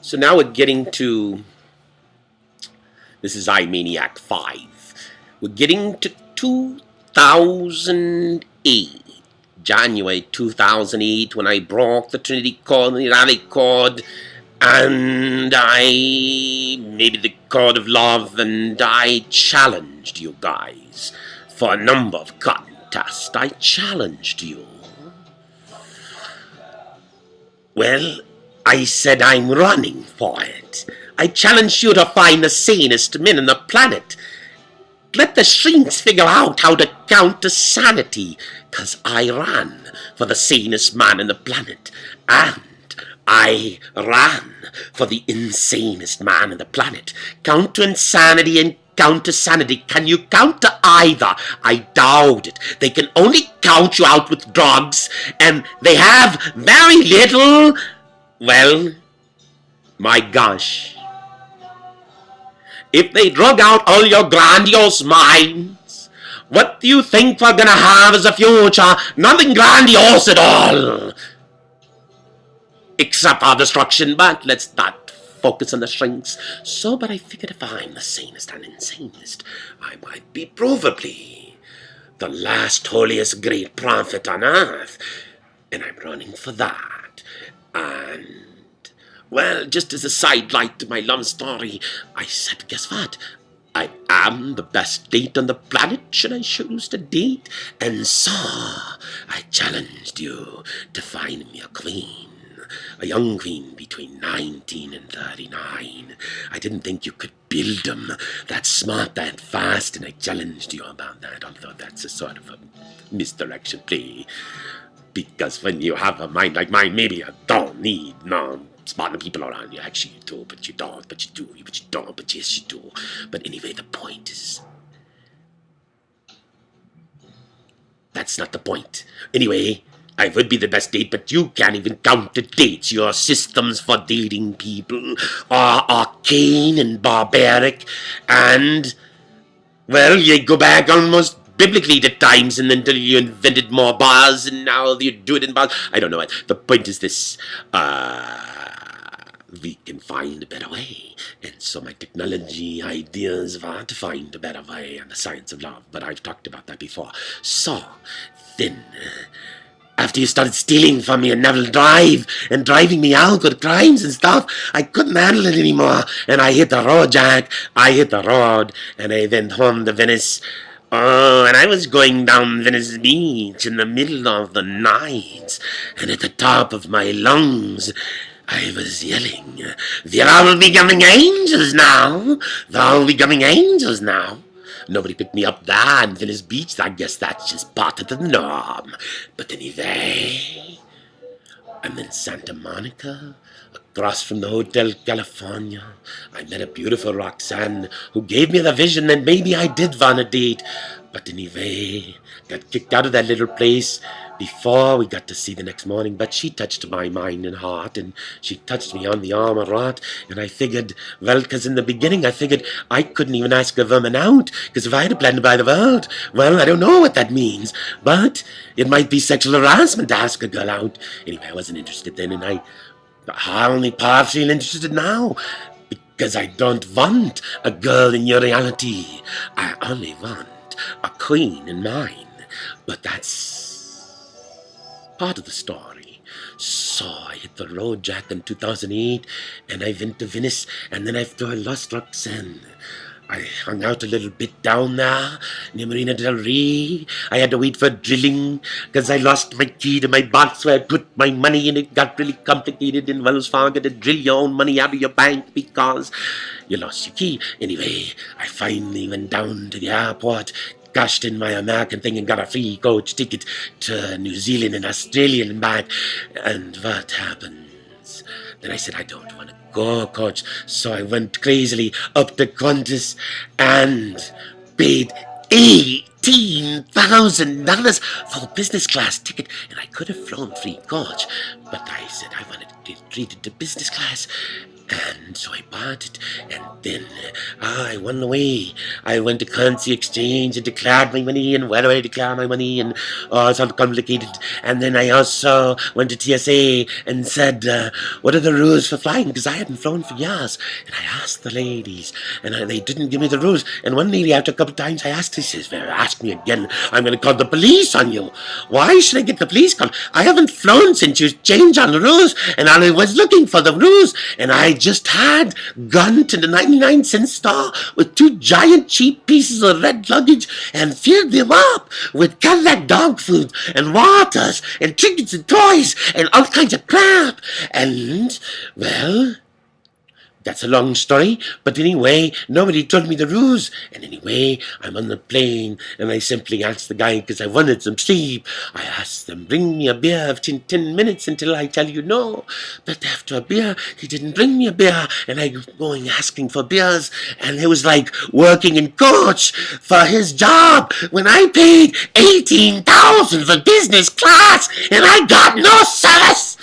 So now we're getting to, this is iMANiAC 5. We're getting to 2008. January 2008, when I broke the Trinity chord and the rally chord, and maybe the chord of love, and I challenged you guys for a number of contests. I challenged you. Well, I said I'm running for it. I challenge you to find the sanest men on the planet. Let the shrinks figure out how to counter sanity, 'cause I ran for the sanest man on the planet, and I ran for the insanest man on the planet. Counter insanity and counter sanity. Can you counter either? I doubt it. They can only count you out with drugs, and they have very little. Well, my gosh. If they drug out all your grandiose minds, what do you think we're gonna have as a future? Nothing grandiose at all. Except our destruction, but let's not focus on the shrinks. So, but I figured if I'm the sanest and insanest, I might be provably the last holiest great prophet on earth. And I'm running for that. And, well, just as a sidelight to my love story, I said, guess what? I am the best date on the planet, should I choose to date. And so, I challenged you to find me a queen. A young queen between 19 and 39. I didn't think you could build them that smart, that fast, and I challenged you about that, although that's a sort of a misdirection play. Because when you have a mind like mine, maybe you don't need no smarter people around you. Actually, you do, but you don't, but you do, but you don't, but yes, you do. But anyway, the point is, that's not the point. Anyway, I would be the best date, but you can't even count the dates. Your systems for dating people are arcane and barbaric, and, well, you go back almost biblically to times, and until you invented more bars, and now you do it in bars. I don't know it. The point is this, we can find a better way. And so my technology ideas are to find a better way, and the science of love, but I've talked about that before. So, then, after you started stealing from me and Neville Drive and driving me out with crimes and stuff, I couldn't handle it anymore. And I hit the road, Jack. I hit the road, and I went home to Venice. Oh, and I was going down Venice Beach in the middle of the night, and at the top of my lungs, I was yelling, "They're all becoming angels now. They're all becoming angels now." Nobody picked me up there in Venice Beach. I guess that's just part of the norm. But anyway, I'm in Santa Monica, across from the Hotel California. I met a beautiful Roxanne who gave me the vision that maybe I did want a date. But anyway, got kicked out of that little place before we got to see the next morning. But she touched my mind and heart, and she touched me on the arm a lot. And I figured, well, because in the beginning I figured I couldn't even ask a woman out, because if I had a plan to buy the world, well, I don't know what that means. But it might be sexual harassment to ask a girl out. Anyway, I wasn't interested then, and I'm only partially interested now, because I don't want a girl in your reality. I only want a queen in mine. But that's part of the story. So I hit the road, Jack, in 2008, and I went to Venice, and then after I lost Roxanne, I hung out a little bit down there near Marina del Rey. I had to wait for drilling because I lost my key to my box where I put my money, and it got really complicated in Wells Fargo to drill your own money out of your bank because you lost your key. Anyway, I finally went down to the airport, cashed in my American thing, and got a free coach ticket to New Zealand and Australia and back. And what happens? Then I said, I don't want to go, coach. So I went crazily up to Qantas and paid $18,000 for a business class ticket, and I could have flown free coach, but I said I wanted to get treated to business class. And so I bought it, and then I won the way. I went to currency exchange and declared my money, and where do I declare my money, and it's all complicated. And then I also went to TSA and said, what are the rules for flying? Because I hadn't flown for years. And I asked the ladies, and they didn't give me the rules. And one lady, after a couple of times, I asked her, she says, well, ask me again, I'm going to call the police on you. Why should I get the police called? I haven't flown since you changed on the rules, and I was looking for the rules, and I just had gone to the 99-cent store with 2 giant cheap pieces of red luggage and filled them up with Cadillac dog food and waters and trinkets and toys and all kinds of crap. And, well, that's a long story, but anyway, nobody told me the rules. And anyway, I'm on the plane, and I simply asked the guy, because I wanted some sleep, I asked them, bring me a beer of 10 minutes until I tell you no. But after a beer, he didn't bring me a beer, and I was going asking for beers, and it was like working in coach for his job when I paid $18,000 for business class, and I got no service.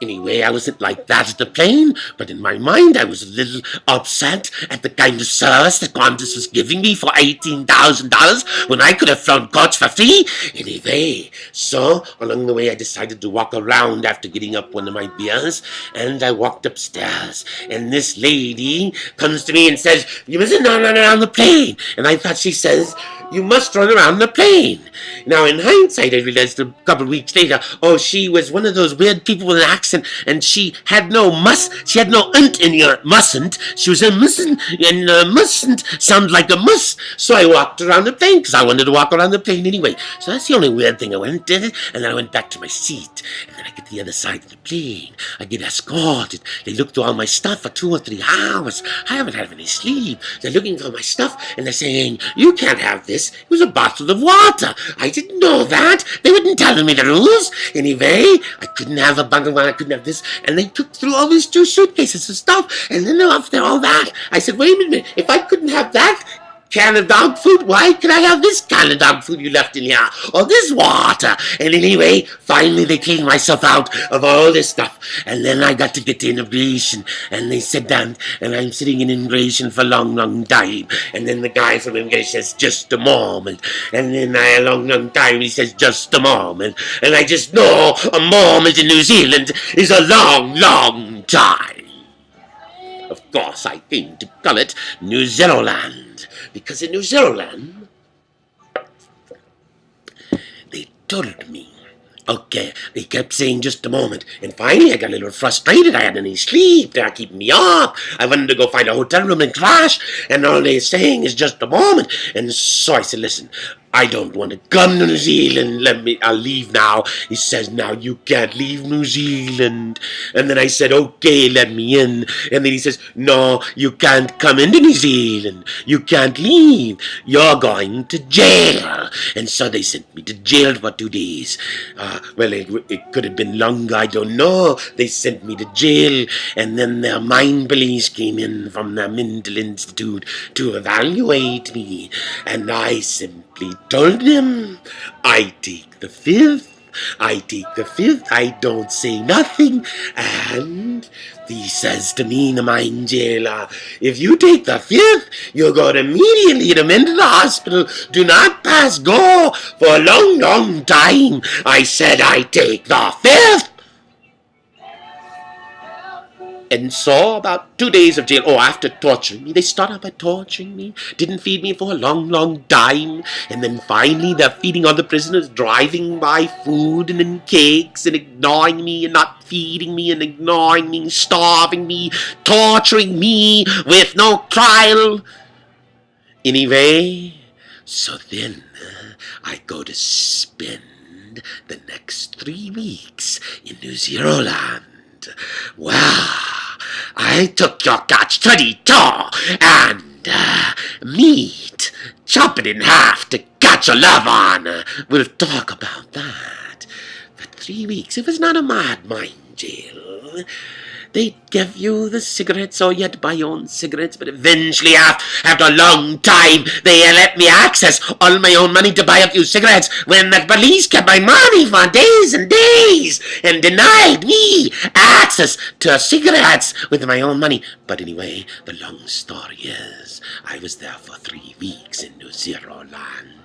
Anyway, I wasn't like that at the plane, but in my mind I was a little upset at the kind of service that Qantas was giving me for $18,000 when I could have flown coach for free. Anyway, so along the way I decided to walk around after getting up one of my beers, and I walked upstairs, and this lady comes to me and says, you mustn't run around the plane. And I thought she says, you must run around the plane. Now, in hindsight, I realized a couple of weeks later, she was one of those weird people with an accent, and she had no unt in your mustn't. She was a mustn't, and mustn't sound like a must. So I walked around the plane, because I wanted to walk around the plane anyway. So that's the only weird thing I did it, and then I went back to my seat, and then I get to the other side of the plane. I get escorted. They look through all my stuff for 2 or 3 hours. I haven't had any sleep. They're looking for my stuff, and they're saying, you can't have this. It was a bottle of water. I didn't know that. They wouldn't tell me the rules. Anyway, I couldn't have a bottle of water. I couldn't have this. And they took through all these 2 suitcases of stuff. And then after all that, I said, wait a minute. If I couldn't have that can of dog food, why could I have this kind of dog food you left in here? Or this water? And anyway, finally they cleaned myself out of all this stuff. And then I got to get to immigration. And they sit down, and I'm sitting in immigration for a long, long time. And then the guy from immigration says, just a moment. And then a long, long time he says, just a moment. And I just know a moment in New Zealand is a long, long time. Of course, I came to call it New Zealand, because in New Zealand, they told me, they kept saying just a moment, and finally I got a little frustrated. I hadn't any sleep, they were keeping me up. I wanted to go find a hotel room and crash, and all they're saying is just a moment. And so I said, listen, I don't want to come to New Zealand. I'll leave now. He says, now you can't leave New Zealand. And then I said, okay, let me in. And then he says, no, you can't come into New Zealand. You can't leave. You're going to jail. And so they sent me to jail for 2 days. It could have been longer, I don't know. They sent me to jail, and then their mind police came in from their mental institute to evaluate me. And I simply told them, I take the fifth. I don't say nothing. And he says to me in the mine jail, if you take the fifth, you'll go immediately to mental hospital. Do not pass go for a long, long time. I said, I take the fifth. And so, about 2 days of jail, after torturing me, they started by torturing me, didn't feed me for a long, long time, and then finally they're feeding other prisoners, driving by food and then cakes, and ignoring me, and not feeding me, and ignoring me, starving me, torturing me with no trial. Anyway, so then I go to spend the next 3 weeks in New Zealand. Well, I took your catch-22 and meat, chop it in half to catch a love on. We'll talk about that. For 3 weeks, it was not a mad mine jail. They'd give you the cigarettes, or you had to buy your own cigarettes, but eventually, after a long time, they let me access all my own money to buy a few cigarettes when the police kept my money for days and days and denied me access to cigarettes with my own money. But anyway, the long story is, I was there for 3 weeks in New Zero Land.